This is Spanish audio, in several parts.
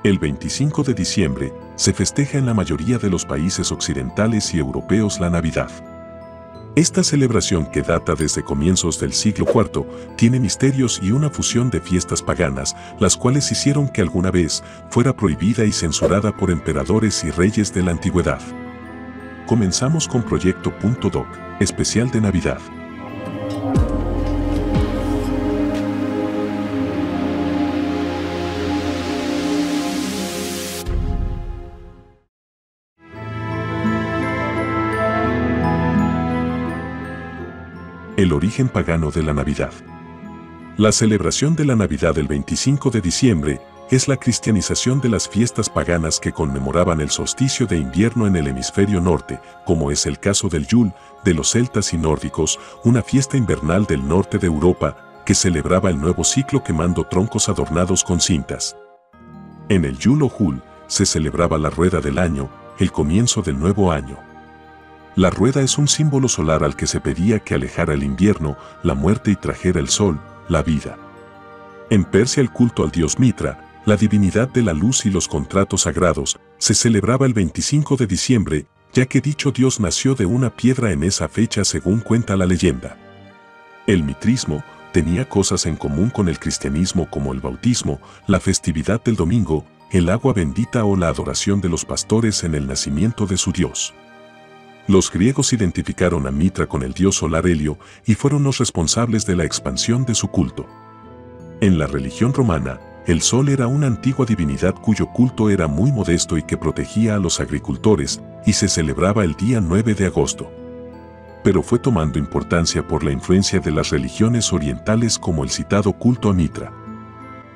El 25 de diciembre se festeja en la mayoría de los países occidentales y europeos la Navidad. Esta celebración, que data desde comienzos del siglo IV, tiene misterios y una fusión de fiestas paganas, las cuales hicieron que alguna vez fuera prohibida y censurada por emperadores y reyes de la antigüedad. Comenzamos con Proyecto.doc, especial de Navidad. El origen pagano de la Navidad. La celebración de la Navidad el 25 de diciembre es la cristianización de las fiestas paganas que conmemoraban el solsticio de invierno en el hemisferio norte, como es el caso del Yule, de los celtas y nórdicos, una fiesta invernal del norte de Europa que celebraba el nuevo ciclo quemando troncos adornados con cintas. En el Yule o Jul se celebraba la rueda del año, el comienzo del nuevo año. La rueda es un símbolo solar al que se pedía que alejara el invierno, la muerte y trajera el sol, la vida. En Persia el culto al dios Mitra, la divinidad de la luz y los contratos sagrados, se celebraba el 25 de diciembre, ya que dicho dios nació de una piedra en esa fecha según cuenta la leyenda. El mitrismo tenía cosas en común con el cristianismo como el bautismo, la festividad del domingo, el agua bendita o la adoración de los pastores en el nacimiento de su dios. Los griegos identificaron a Mitra con el dios solar Helio y fueron los responsables de la expansión de su culto. En la religión romana, el sol era una antigua divinidad cuyo culto era muy modesto y que protegía a los agricultores, y se celebraba el día 9 de agosto. Pero fue tomando importancia por la influencia de las religiones orientales como el citado culto a Mitra.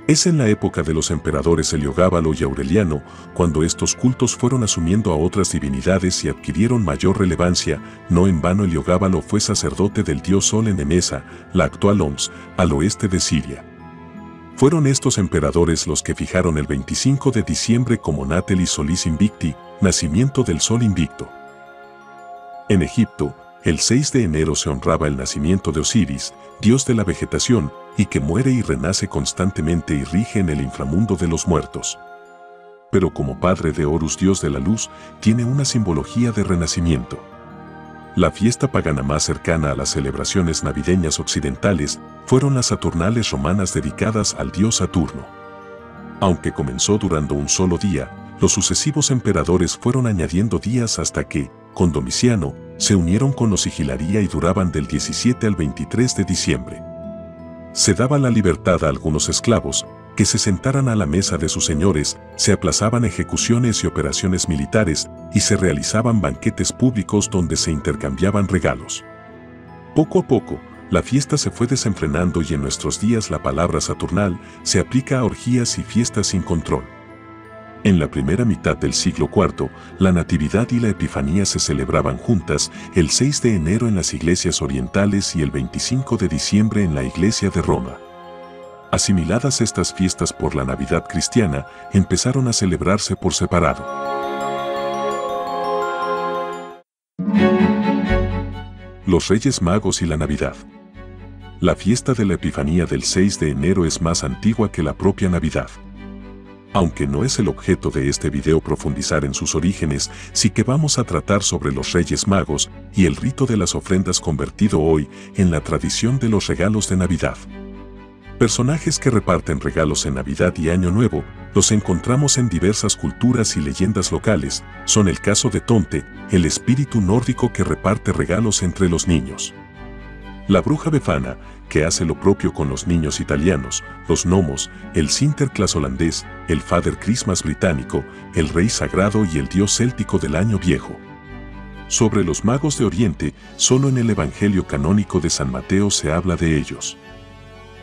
Es en la época de los emperadores Heliogábalo y Aureliano, cuando estos cultos fueron asumiendo a otras divinidades y adquirieron mayor relevancia. No en vano Heliogábalo fue sacerdote del dios Sol en Emesa, la actual Homs, al oeste de Siria. Fueron estos emperadores los que fijaron el 25 de diciembre como Natalis Solis Invicti, nacimiento del sol invicto. En Egipto, el 6 de enero se honraba el nacimiento de Osiris, dios de la vegetación, y que muere y renace constantemente y rige en el inframundo de los muertos. Pero como padre de Horus, dios de la luz, tiene una simbología de renacimiento. La fiesta pagana más cercana a las celebraciones navideñas occidentales fueron las Saturnales romanas dedicadas al dios Saturno. Aunque comenzó durando un solo día, los sucesivos emperadores fueron añadiendo días hasta que, con Domiciano, se unieron con los Sigilaria y duraban del 17 al 23 de diciembre. Se daba la libertad a algunos esclavos, que se sentaran a la mesa de sus señores, se aplazaban ejecuciones y operaciones militares, y se realizaban banquetes públicos donde se intercambiaban regalos. Poco a poco, la fiesta se fue desenfrenando y en nuestros días la palabra saturnal se aplica a orgías y fiestas sin control. En la primera mitad del siglo IV, la Natividad y la Epifanía se celebraban juntas, el 6 de enero en las iglesias orientales y el 25 de diciembre en la iglesia de Roma. Asimiladas estas fiestas por la Navidad cristiana, empezaron a celebrarse por separado. Los Reyes Magos y la Navidad. La fiesta de la Epifanía del 6 de enero es más antigua que la propia Navidad. Aunque no es el objeto de este video profundizar en sus orígenes, sí que vamos a tratar sobre los Reyes Magos y el rito de las ofrendas convertido hoy en la tradición de los regalos de Navidad. Personajes que reparten regalos en Navidad y Año Nuevo, los encontramos en diversas culturas y leyendas locales. Son el caso de Tomte, el espíritu nórdico que reparte regalos entre los niños. La bruja Befana, que hace lo propio con los niños italianos, los gnomos, el Sinterklaas holandés, el Father Christmas británico, el Rey Sagrado y el dios céltico del Año Viejo. Sobre los magos de Oriente, solo en el Evangelio canónico de San Mateo se habla de ellos.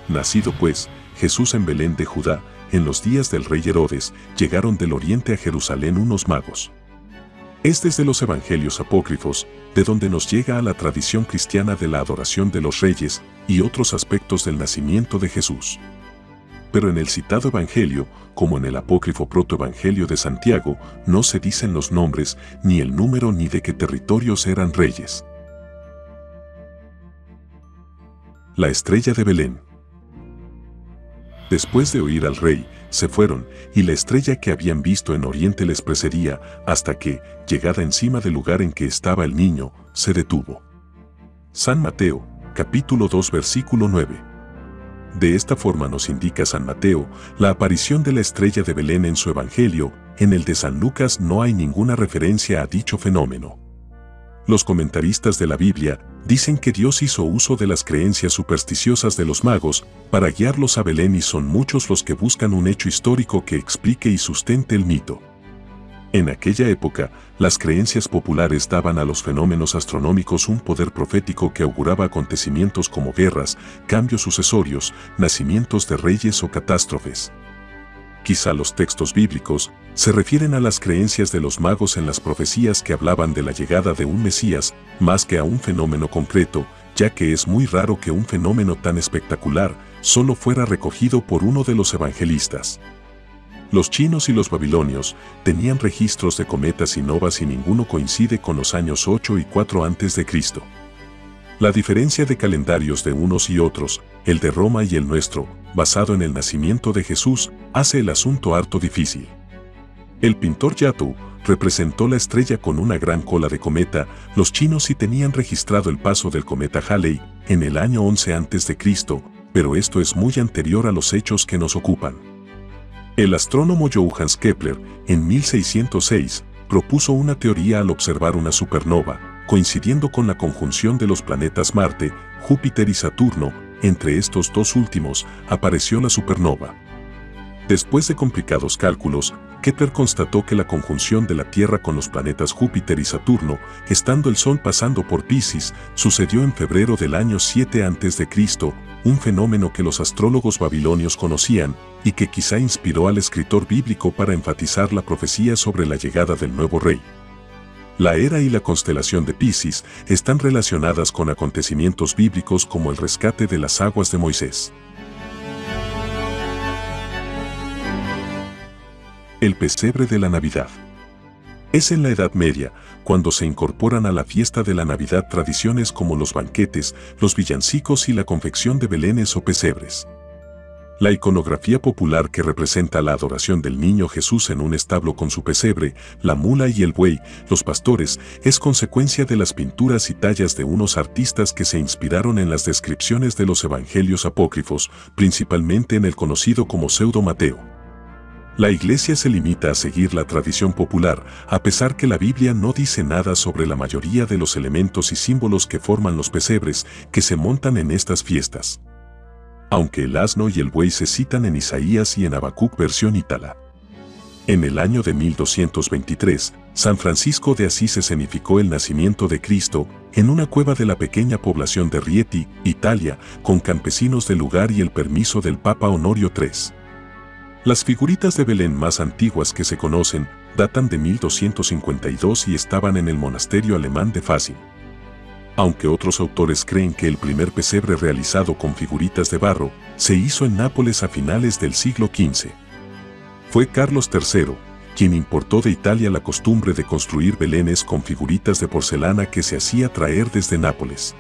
Nacido pues, Jesús en Belén de Judá, en los días del rey Herodes, llegaron del oriente a Jerusalén unos magos. Es desde los evangelios apócrifos, de donde nos llega a la tradición cristiana de la adoración de los reyes y otros aspectos del nacimiento de Jesús. Pero en el citado evangelio, como en el apócrifo protoevangelio de Santiago, no se dicen los nombres, ni el número ni de qué territorios eran reyes. La estrella de Belén. Después de oír al rey, se fueron, y la estrella que habían visto en oriente les precedía, hasta que, llegada encima del lugar en que estaba el niño, se detuvo. San Mateo, capítulo 2, versículo 9. De esta forma nos indica San Mateo la aparición de la estrella de Belén en su Evangelio. En el de San Lucas no hay ninguna referencia a dicho fenómeno. Los comentaristas de la Biblia dicen que Dios hizo uso de las creencias supersticiosas de los magos para guiarlos a Belén, y son muchos los que buscan un hecho histórico que explique y sustente el mito. En aquella época, las creencias populares daban a los fenómenos astronómicos un poder profético que auguraba acontecimientos como guerras, cambios sucesorios, nacimientos de reyes o catástrofes. Quizá los textos bíblicos se refieren a las creencias de los magos en las profecías que hablaban de la llegada de un Mesías, más que a un fenómeno concreto, ya que es muy raro que un fenómeno tan espectacular solo fuera recogido por uno de los evangelistas. Los chinos y los babilonios tenían registros de cometas y novas y ninguno coincide con los años 8 y 4 a.C. La diferencia de calendarios de unos y otros, el de Roma y el nuestro, basado en el nacimiento de Jesús, hace el asunto harto difícil. El pintor Yatu representó la estrella con una gran cola de cometa. Los chinos sí tenían registrado el paso del cometa Halley en el año 11 a.C., pero esto es muy anterior a los hechos que nos ocupan. El astrónomo Johannes Kepler, en 1606, propuso una teoría al observar una supernova, coincidiendo con la conjunción de los planetas Marte, Júpiter y Saturno. Entre estos dos últimos apareció la supernova. Después de complicados cálculos, Kepler constató que la conjunción de la Tierra con los planetas Júpiter y Saturno, estando el Sol pasando por Piscis, sucedió en febrero del año 7 a.C., un fenómeno que los astrólogos babilonios conocían y que quizá inspiró al escritor bíblico para enfatizar la profecía sobre la llegada del nuevo rey. La era y la constelación de Piscis están relacionadas con acontecimientos bíblicos como el rescate de las aguas de Moisés. El pesebre de la Navidad. Es en la Edad Media cuando se incorporan a la fiesta de la Navidad tradiciones como los banquetes, los villancicos y la confección de belenes o pesebres. La iconografía popular que representa la adoración del niño Jesús en un establo con su pesebre, la mula y el buey, los pastores, es consecuencia de las pinturas y tallas de unos artistas que se inspiraron en las descripciones de los evangelios apócrifos, principalmente en el conocido como Pseudo Mateo. La Iglesia se limita a seguir la tradición popular, a pesar que la Biblia no dice nada sobre la mayoría de los elementos y símbolos que forman los pesebres que se montan en estas fiestas. Aunque el asno y el buey se citan en Isaías y en Habacuc versión ítala. En el año de 1223, San Francisco de Asís escenificó el nacimiento de Cristo en una cueva de la pequeña población de Rieti, Italia, con campesinos del lugar y el permiso del Papa Honorio III. Las figuritas de Belén más antiguas que se conocen datan de 1252 y estaban en el monasterio alemán de Fasin. Aunque otros autores creen que el primer pesebre realizado con figuritas de barro se hizo en Nápoles a finales del siglo XV. Fue Carlos III quien importó de Italia la costumbre de construir belenes con figuritas de porcelana que se hacía traer desde Nápoles.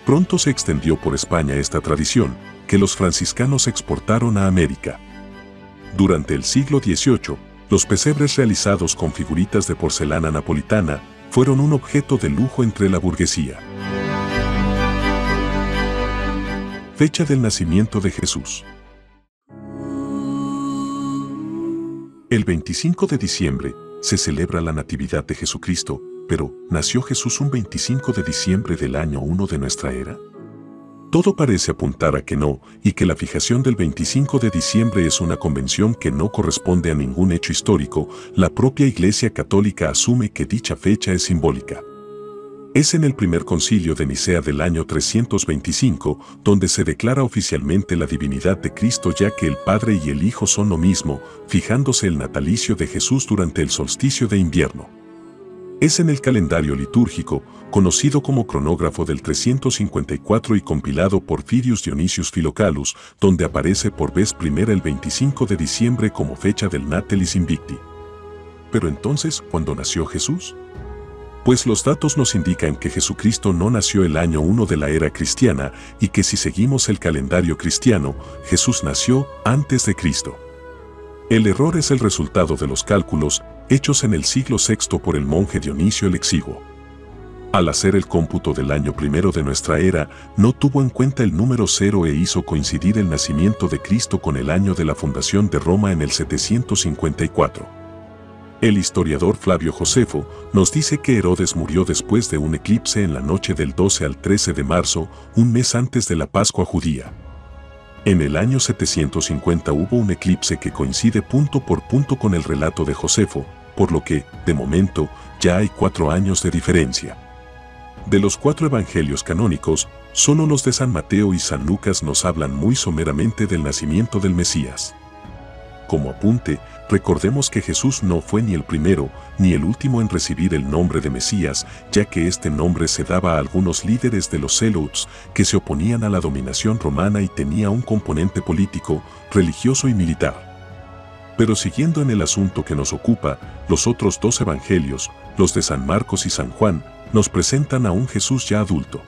Pronto se extendió por España esta tradición, que los franciscanos exportaron a América. Durante el siglo XVIII, los pesebres realizados con figuritas de porcelana napolitana fueron un objeto de lujo entre la burguesía. Fecha del nacimiento de Jesús. El 25 de diciembre se celebra la Natividad de Jesucristo, pero ¿nació Jesús un 25 de diciembre del año 1 de nuestra era? Todo parece apuntar a que no, y que la fijación del 25 de diciembre es una convención que no corresponde a ningún hecho histórico. La propia Iglesia Católica asume que dicha fecha es simbólica. Es en el primer concilio de Nicea del año 325 donde se declara oficialmente la divinidad de Cristo, ya que el Padre y el Hijo son lo mismo, fijándose el natalicio de Jesús durante el solsticio de invierno. Es en el calendario litúrgico, conocido como cronógrafo del 354 y compilado por Firius Dionisius Philocalus, donde aparece por vez primera el 25 de diciembre como fecha del Natalis Invicti. Pero entonces, ¿cuándo nació Jesús? Pues los datos nos indican que Jesucristo no nació el año 1 de la era cristiana y que si seguimos el calendario cristiano, Jesús nació antes de Cristo. El error es el resultado de los cálculos hechos en el siglo VI por el monje Dionisio el Exiguo. Al hacer el cómputo del año primero de nuestra era, no tuvo en cuenta el número 0 e hizo coincidir el nacimiento de Cristo con el año de la fundación de Roma en el 754. El historiador Flavio Josefo nos dice que Herodes murió después de un eclipse en la noche del 12 al 13 de marzo, un mes antes de la Pascua judía. En el año 750 hubo un eclipse que coincide punto por punto con el relato de Josefo, por lo que, de momento, ya hay 4 años de diferencia. De los 4 evangelios canónicos, solo los de San Mateo y San Lucas nos hablan muy someramente del nacimiento del Mesías. Como apunte, recordemos que Jesús no fue ni el primero ni el último en recibir el nombre de Mesías, ya que este nombre se daba a algunos líderes de los Zelotes que se oponían a la dominación romana y tenía un componente político, religioso y militar. Pero siguiendo en el asunto que nos ocupa, los otros 2 evangelios, los de San Marcos y San Juan, nos presentan a un Jesús ya adulto.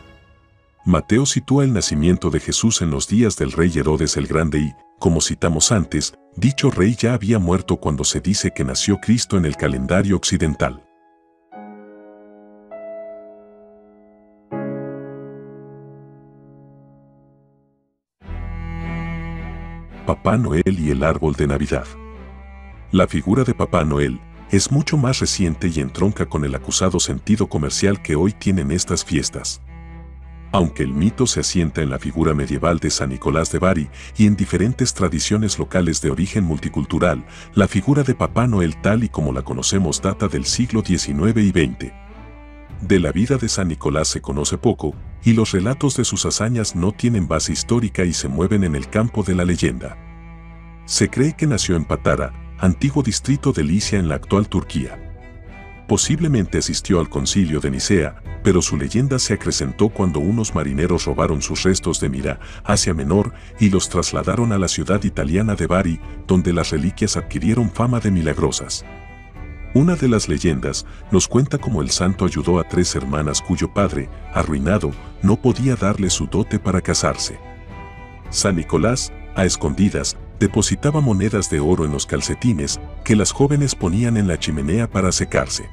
Mateo sitúa el nacimiento de Jesús en los días del rey Herodes el Grande y, como citamos antes, dicho rey ya había muerto cuando se dice que nació Cristo en el calendario occidental. Papá Noel y el árbol de Navidad. La figura de Papá Noel es mucho más reciente y entronca con el acusado sentido comercial que hoy tienen estas fiestas. Aunque el mito se asienta en la figura medieval de San Nicolás de Bari y en diferentes tradiciones locales de origen multicultural, la figura de Papá Noel tal y como la conocemos data del siglo XIX y XX. De la vida de San Nicolás se conoce poco, y los relatos de sus hazañas no tienen base histórica y se mueven en el campo de la leyenda. Se cree que nació en Patara, antiguo distrito de Licia en la actual Turquía. Posiblemente asistió al concilio de Nicea, pero su leyenda se acrecentó cuando unos marineros robaron sus restos de Mira, Asia Menor, y los trasladaron a la ciudad italiana de Bari, donde las reliquias adquirieron fama de milagrosas. Una de las leyendas nos cuenta cómo el santo ayudó a 3 hermanas cuyo padre, arruinado, no podía darle su dote para casarse. San Nicolás, a escondidas, depositaba monedas de oro en los calcetines que las jóvenes ponían en la chimenea para secarse.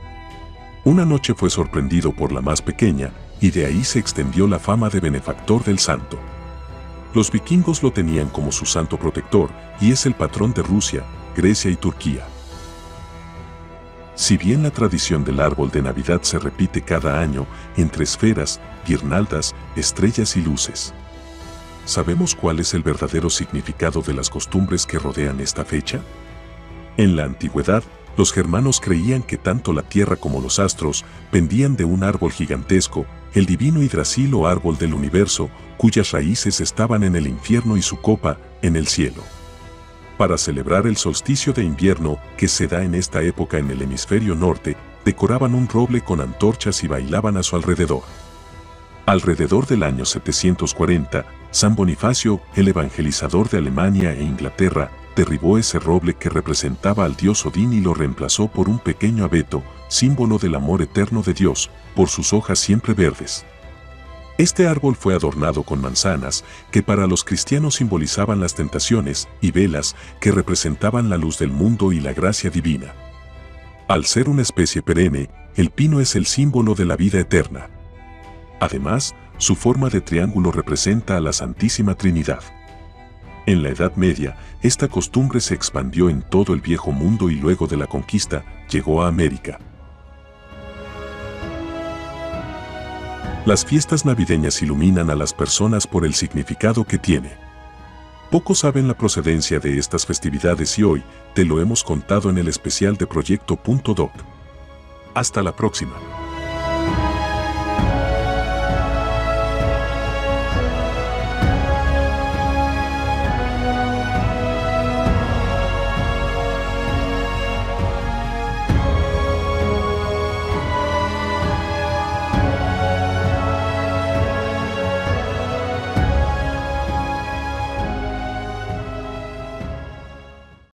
Una noche fue sorprendido por la más pequeña, y de ahí se extendió la fama de benefactor del santo. Los vikingos lo tenían como su santo protector, y es el patrón de Rusia, Grecia y Turquía. Si bien la tradición del árbol de Navidad se repite cada año entre esferas, guirnaldas, estrellas y luces, ¿sabemos cuál es el verdadero significado de las costumbres que rodean esta fecha? En la antigüedad, los germanos creían que tanto la tierra como los astros pendían de un árbol gigantesco, el divino Yggdrasil o árbol del universo, cuyas raíces estaban en el infierno y su copa, en el cielo. Para celebrar el solsticio de invierno, que se da en esta época en el hemisferio norte, decoraban un roble con antorchas y bailaban a su alrededor. Alrededor del año 740, San Bonifacio, el evangelizador de Alemania e Inglaterra, derribó ese roble que representaba al dios Odín y lo reemplazó por un pequeño abeto, símbolo del amor eterno de Dios, por sus hojas siempre verdes. Este árbol fue adornado con manzanas, que para los cristianos simbolizaban las tentaciones, y velas, que representaban la luz del mundo y la gracia divina. Al ser una especie perenne, el pino es el símbolo de la vida eterna. Además, su forma de triángulo representa a la Santísima Trinidad. En la Edad Media, esta costumbre se expandió en todo el Viejo Mundo y luego de la conquista, llegó a América. Las fiestas navideñas iluminan a las personas por el significado que tiene. Pocos saben la procedencia de estas festividades y hoy te lo hemos contado en el especial de Proyecto.doc. Hasta la próxima.